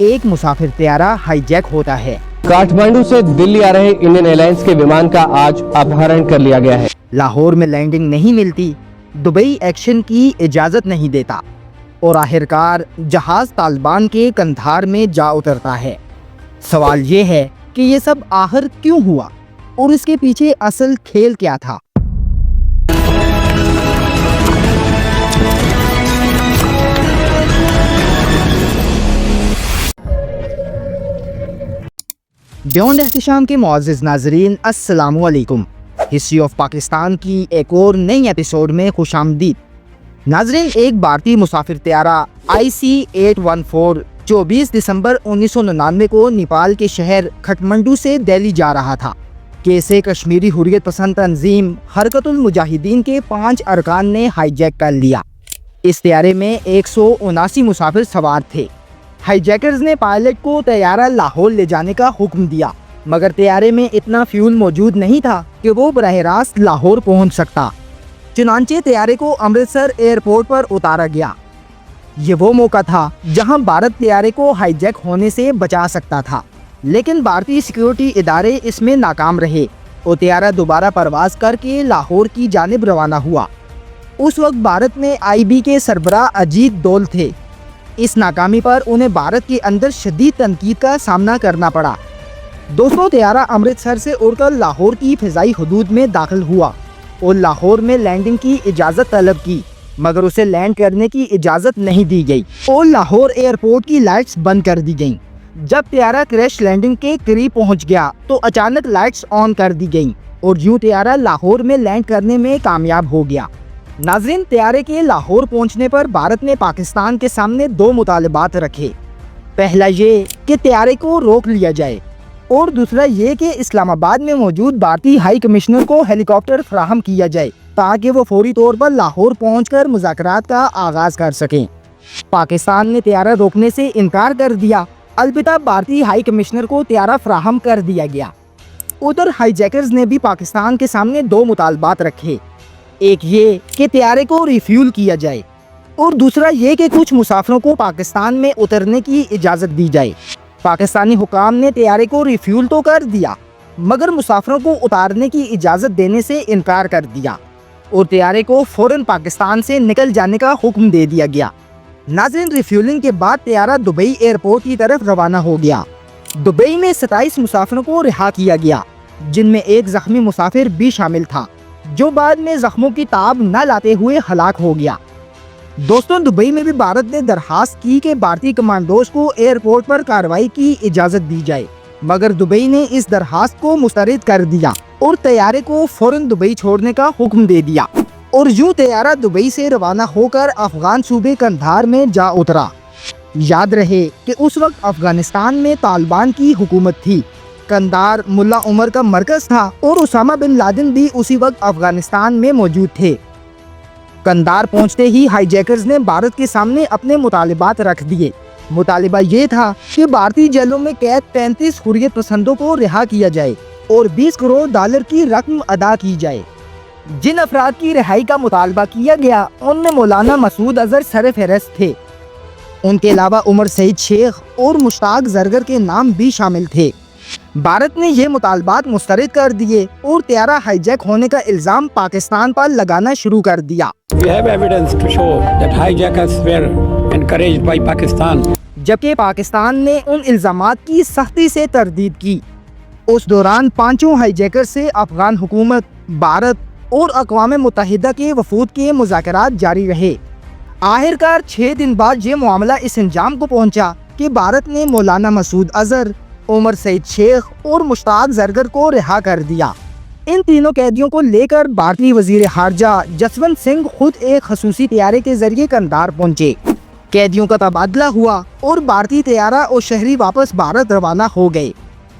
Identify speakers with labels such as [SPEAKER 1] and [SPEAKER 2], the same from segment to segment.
[SPEAKER 1] ایک مسافر طیارہ ہائی جیک ہوتا ہے۔
[SPEAKER 2] کاٹھمانڈو سے دلی آ رہے انڈین ایئرلائنس کے ومان کا آج اپہرن کر لیا گیا ہے۔
[SPEAKER 1] لاہور میں لینڈنگ نہیں ملتی، دبئی ایکشن کی اجازت نہیں دیتا اور آخرکار جہاز طالبان کے قندھار میں جا اترتا ہے۔ سوال یہ ہے کہ یہ سب آخر کیوں ہوا اور اس کے پیچھے اصل کھیل کیا تھا؟ بیونڈ احتشام کے معزز ناظرین، السلام علیکم۔ ہسٹری آف پاکستان کی ایک اور نئی ایپیسوڈ میں خوش آمدید۔ ناظرین، ایک بھارتی مسافر طیارہ IC-814 24 دسمبر 1999 کو نیپال کے شہر کھٹمنڈو سے دہلی جا رہا تھا کہ اسے کشمیری حریت پسند تنظیم حرکت المجاہدین کے 5 ارکان نے ہائی جیک کر لیا۔ اس طیارے میں 179 مسافر سوار تھے۔ ہائی جیکرز نے پائلٹ کو طیارہ لاہور لے جانے کا حکم دیا، مگر طیارے میں اتنا فیول موجود نہیں تھا کہ وہ براہ راست لاہور پہنچ سکتا۔ چنانچہ طیارے کو امرتسر ایئرپورٹ پر اتارا گیا۔ یہ وہ موقع تھا جہاں بھارت طیارے کو ہائی جیک ہونے سے بچا سکتا تھا، لیکن بھارتی سیکیورٹی ادارے اس میں ناکام رہے اور طیارہ دوبارہ پرواز کر کے لاہور کی جانب روانہ ہوا۔ اس وقت بھارت میں IB کے سربراہ اجیت دول تھے۔ اس ناکامی پر انہیں بھارت کے اندر شدید تنقید کا سامنا کرنا پڑا۔ دوستوں، طیارہ امرتسر سے اڑ کر لاہور کی فضائی حدود میں داخل ہوا اور لاہور میں لینڈنگ کی اجازت طلب کی، مگر اسے لینڈ کرنے کی اجازت نہیں دی گئی اور لاہور ایئرپورٹ کی لائٹس بند کر دی گئیں۔ جب طیارہ کریش لینڈنگ کے قریب پہنچ گیا تو اچانک لائٹس آن کر دی گئیں اور یوں طیارہ لاہور میں لینڈ کرنے میں کامیاب ہو گیا۔ ناظرین، طیارے کے لاہور پہنچنے پر بھارت نے پاکستان کے سامنے 2 مطالبات رکھے۔ پہلا یہ کہ طیارے کو روک لیا جائے اور دوسرا یہ کہ اسلام آباد میں موجود بھارتی ہائی کمشنر کو ہیلی کاپٹر فراہم کیا جائے تاکہ وہ فوری طور پر لاہور پہنچ کر مذاکرات کا آغاز کر سکیں۔ پاکستان نے طیارہ روکنے سے انکار کر دیا، البتہ بھارتی ہائی کمشنر کو طیارہ فراہم کر دیا گیا۔ ادھر ہائی جیکرز نے بھی پاکستان کے سامنے 2 مطالبات رکھے۔ ایک یہ کہ طیارے کو ریفیول کیا جائے اور دوسرا یہ کہ کچھ مسافروں کو پاکستان میں اترنے کی اجازت دی جائے۔ پاکستانی حکام نے طیارے کو ریفیول تو کر دیا، مگر مسافروں کو اتارنے کی اجازت دینے سے انکار کر دیا اور طیارے کو فوراً پاکستان سے نکل جانے کا حکم دے دیا گیا۔ ناظرین، ریفیولنگ کے بعد طیارہ دبئی ایئرپورٹ کی طرف روانہ ہو گیا۔ دبئی میں 27 مسافروں کو رہا کیا گیا، جن میں ایک زخمی مسافر بھی شامل تھا، جو بعد میں زخموں کی تاب نہ لاتے ہوئے ہلاک ہو گیا۔ دوستوں، دبئی میں بھی بھارت نے درخواست کی کہ بھارتی کمانڈوز کو ایئرپورٹ پر کارروائی کی اجازت دی جائے، مگر دبئی نے اس درخواست کو مسترد کر دیا اور طیارے کو فوراً دبئی چھوڑنے کا حکم دے دیا اور یوں طیارہ دبئی سے روانہ ہو کر افغان صوبے قندھار میں جا اترا۔ یاد رہے کہ اس وقت افغانستان میں طالبان کی حکومت تھی۔ قندھار ملا عمر کا مرکز تھا اور اسامہ بن لادن بھی اسی وقت افغانستان میں موجود تھے۔ قندھار پہنچتے ہی ہائی جیکرز نے بھارت کے سامنے اپنے مطالبات رکھ دیے۔ مطالبہ یہ تھا کہ بھارتی جیلوں میں قید 35 حریت پسندوں کو رہا کیا جائے اور $20 کروڑ کی رقم ادا کی جائے۔ جن افراد کی رہائی کا مطالبہ کیا گیا ان میں مولانا مسعود اظہر سر فہرست تھے۔ ان کے علاوہ عمر سعید شیخ اور مشتاق زرگر کے نام بھی شامل تھے۔ بھارت نے یہ مطالبات مسترد کر دیے اور طیارہ ہائی جیک ہونے کا الزام پاکستان پر لگانا شروع کر دیا۔
[SPEAKER 3] We have evidence to show that hijackers were encouraged by Pakistan.
[SPEAKER 1] جبکہ پاکستان نے ان الزامات کی سختی سے تردید کی۔ اس دوران 5 ہائی جیکر سے افغان حکومت، بھارت اور اقوام متحدہ کے وفود کے مذاکرات جاری رہے۔ آخرکار 6 دن بعد یہ معاملہ اس انجام کو پہنچا کہ بھارت نے مولانا مسعود اظہر، عمر سعید شیخ اور مشتاق زرگر کو رہا کر دیا۔ ان تینوں قیدیوں کو لے کر بھارتی وزیر خارجہ جسونت سنگھ خود ایک خصوصی طیارے کے ذریعے قندھار پہنچے۔ قیدیوں کا تبادلہ ہوا اور بھارتی طیارہ اور شہری واپس بھارت روانہ ہو گئے۔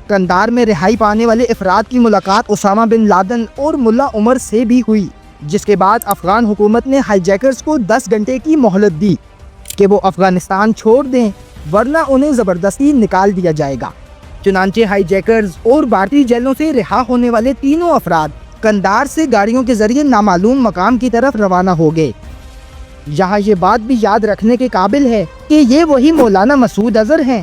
[SPEAKER 1] قندھار میں رہائی پانے والے افراد کی ملاقات اسامہ بن لادن اور ملا عمر سے بھی ہوئی، جس کے بعد افغان حکومت نے ہائی جیکرز کو 10 گھنٹے کی مہلت دی کہ وہ افغانستان چھوڑ دیں، ورنہ انہیں زبردستی نکال دیا جائے گا۔ چنانچہ ہائی جیکرز اور بھارتی جیلوں سے رہا ہونے والے تینوں افراد قندھار سے گاڑیوں کے ذریعے نامعلوم مقام کی طرف روانہ ہو گئے۔ یہاں یہ بات بھی یاد رکھنے کے قابل ہے کہ یہ وہی مولانا مسعود اظہر ہیں